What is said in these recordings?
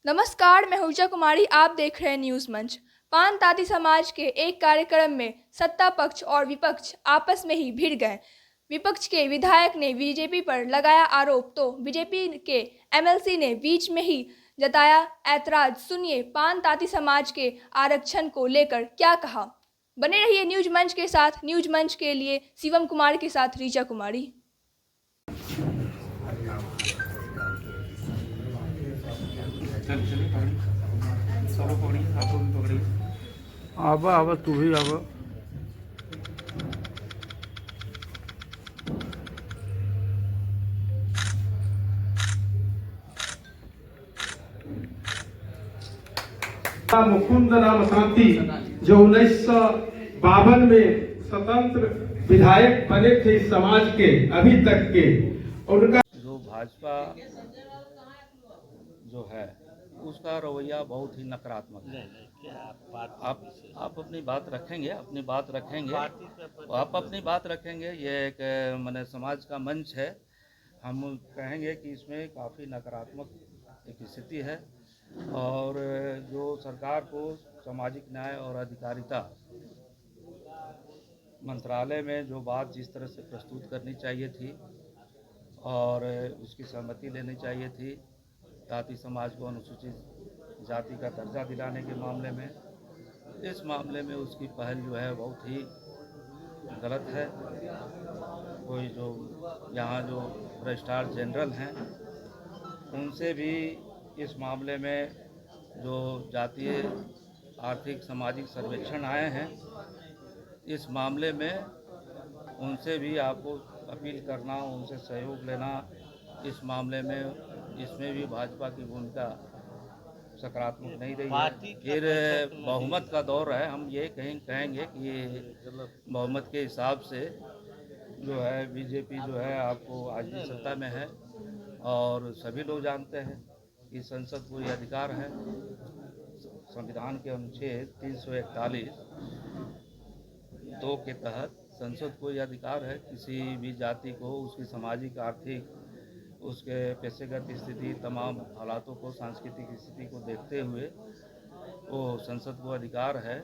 नमस्कार, मैं ऊर्जा कुमारी। आप देख रहे हैं न्यूज मंच। पान ताती समाज के एक कार्यक्रम में सत्ता पक्ष और विपक्ष आपस में ही भिड़ गए। विपक्ष के विधायक ने बीजेपी पर लगाया आरोप तो बीजेपी के एमएलसी ने बीच में ही जताया ऐतराज। सुनिए पान ताती समाज के आरक्षण को लेकर क्या कहा। बने रहिए न्यूज मंच के साथ। न्यूज मंच के लिए शिवम कुमार के साथ ऋचा कुमारी। आवा आवा तू भी आवा। मुकुंद राम शांति जो 1952 में स्वतंत्र विधायक बने थे इस समाज के अभी तक के, उनका जो भाजपा जो है उसका रवैया बहुत ही नकारात्मक है। आप अपनी बात रखेंगे, आप अपनी बात रखेंगे। ये एक माने समाज का मंच है। हम कहेंगे कि इसमें काफ़ी नकारात्मक एक स्थिति है और जो सरकार को सामाजिक न्याय और अधिकारिता मंत्रालय में जो बात जिस तरह से प्रस्तुत करनी चाहिए थी और उसकी सहमति लेनी चाहिए थी, ताती समाज को अनुसूचित जाति का दर्जा दिलाने के मामले में, इस मामले में उसकी पहल जो है बहुत ही गलत है। कोई जो यहाँ जो रजिस्ट्रार जनरल हैं उनसे भी इस मामले में जो जातीय आर्थिक सामाजिक सर्वेक्षण आए हैं, इस मामले में उनसे भी आपको अपील करना, उनसे सहयोग लेना इस मामले में। इसमें भी भाजपा की भूमिका सकारात्मक नहीं रही है। फिर बहुमत का दौर है। हम ये कहेंगे कि ये बहुमत के हिसाब से जो है बीजेपी जो है आपको आज भी सत्ता में है और सभी लोग जानते हैं कि संसद को ये अधिकार है। संविधान के अनुच्छेद 341 2 के तहत संसद को यह अधिकार है किसी भी जाति को उसकी सामाजिक, आर्थिक, उसके पेशेगत स्थिति, तमाम हालातों को, सांस्कृतिक स्थिति को देखते हुए वो संसद को अधिकार है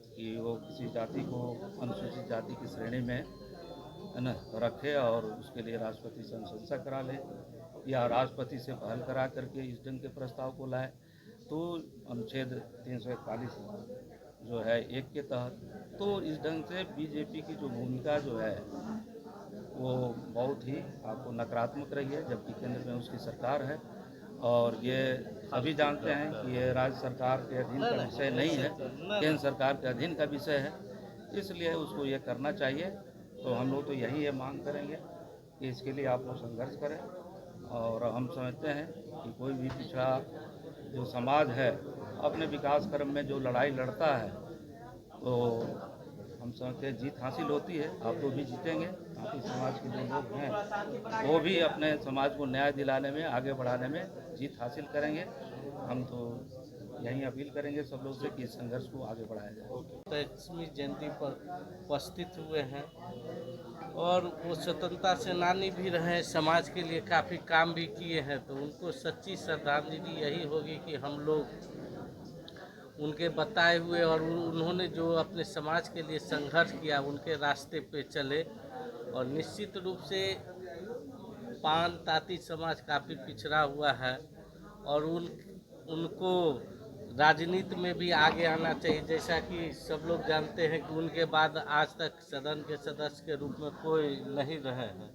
कि वो किसी जाति को अनुसूचित जाति की श्रेणी में है ना रखे और उसके लिए राष्ट्रपति से अनुशंसा करा ले या राष्ट्रपति से पहल करा करके इस ढंग के प्रस्ताव को लाए। तो अनुच्छेद 341 जो है 1 के तहत, तो इस ढंग से बीजेपी की जो भूमिका जो है वो बहुत ही आपको नकारात्मक रही है, जबकि केंद्र में उसकी सरकार है और ये सभी जानते हैं कि ये राज्य सरकार के अधीन का विषय नहीं है, केंद्र सरकार के अधीन का विषय है, इसलिए उसको ये करना चाहिए। तो हम लोग तो यही ये मांग करेंगे कि इसके लिए आप लोग संघर्ष करें और हम समझते हैं कि कोई भी पिछड़ा जो समाज है अपने विकास क्रम में जो लड़ाई लड़ता है तो हम समझते हैं जीत हासिल होती है। आप लोग भी जीतेंगे। ताकि समाज के जो लोग हैं वो भी अपने समाज को न्याय दिलाने में, आगे बढ़ाने में जीत हासिल करेंगे। हम तो यही अपील करेंगे सब लोग से कि इस संघर्ष को आगे बढ़ाया जाए। 21वीं जयंती पर उपस्थित हुए हैं और वो स्वतंत्रता सेनानी भी रहे, समाज के लिए काफ़ी काम भी किए हैं, तो उनको सच्ची श्रद्धांजलि यही होगी कि हम लोग उनके बताए हुए और उन्होंने जो अपने समाज के लिए संघर्ष किया उनके रास्ते पे चले। और निश्चित रूप से पान ताती समाज काफ़ी पिछड़ा हुआ है और उनको राजनीति में भी आगे आना चाहिए। जैसा कि सब लोग जानते हैं कि उनके बाद आज तक सदन के सदस्य के रूप में कोई नहीं रहे हैं,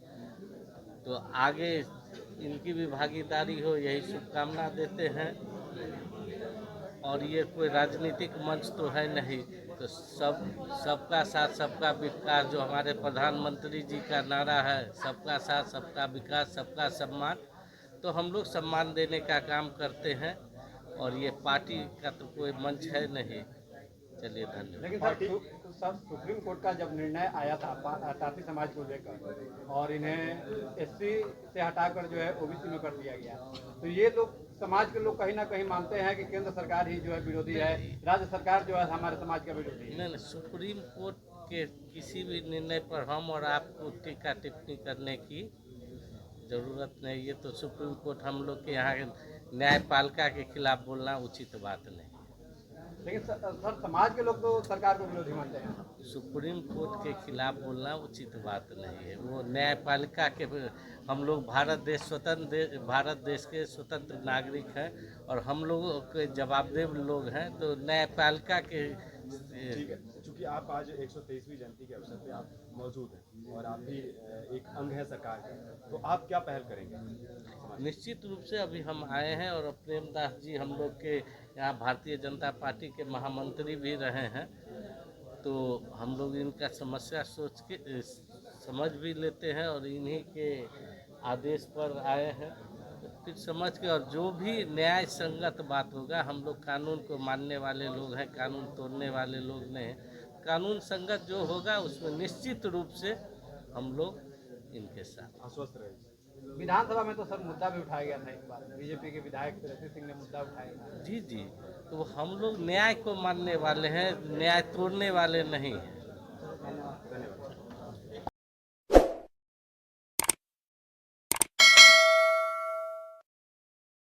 तो आगे इनकी भी भागीदारी हो यही शुभकामना देते हैं। और ये कोई राजनीतिक मंच तो है नहीं, तो सबका साथ सबका विकास जो हमारे प्रधानमंत्री जी का नारा है, सबका साथ सबका विकास सबका सम्मान, तो हम लोग सम्मान देने का काम करते हैं और ये पार्टी का तो कोई मंच है नहीं। चलिए धन्यवाद। लेकिन सर सुप्रीम कोर्ट का जब निर्णय आया था ताती समाज को लेकर और इन्हें एससी से हटाकर जो है ओबीसी में कर दिया गया, तो ये लोग समाज के लोग कहीं ना कहीं मानते हैं कि केंद्र सरकार ही जो है विरोधी है, राज्य सरकार जो है हमारे समाज का विरोधी है। नहीं, सुप्रीम कोर्ट के किसी भी निर्णय पर हम और आपको टीका टिप्पणी करने की ज़रूरत नहीं। ये तो सुप्रीम कोर्ट हम लोग के यहाँ न्यायपालिका के खिलाफ बोलना उचित बात नहीं। लेकिन सर समाज के लोग तो सरकार को विरोधी मानते हैं। सुप्रीम कोर्ट के खिलाफ बोलना उचित बात नहीं है। वो न्यायपालिका के, हम लोग भारत देश के स्वतंत्र नागरिक हैं और हम लोग के जवाबदेह लोग हैं, तो न्यायपालिका के ठीक है। चूंकि आप आज 123वीं जयंती के अवसर पे आप मौजूद हैं और आप भी एक अंग है सरकार के, तो आप क्या पहल करेंगे? निश्चित रूप से अभी हम आए हैं और प्रेमदास जी हम लोग के यहाँ भारतीय जनता पार्टी के महामंत्री भी रहे हैं, तो हम लोग इनका समस्या सोच के समझ भी लेते हैं और इन्हीं के आदेश पर आए हैं। फिर समझ के और जो भी न्याय संगत बात होगा, हम लोग कानून को मानने वाले लोग हैं, कानून तोड़ने वाले लोग नहीं। कानून संगत जो होगा उसमें निश्चित रूप से हम लोग इनके साथ। आश्वस्त रहे। विधानसभा में तो सर मुद्दा भी उठाया गया था एक बार, बीजेपी के विधायक तिरथी सिंह ने मुद्दा उठाया। जी, तो हम लोग न्याय को मानने वाले हैं, न्याय तोड़ने वाले नहीं हैं।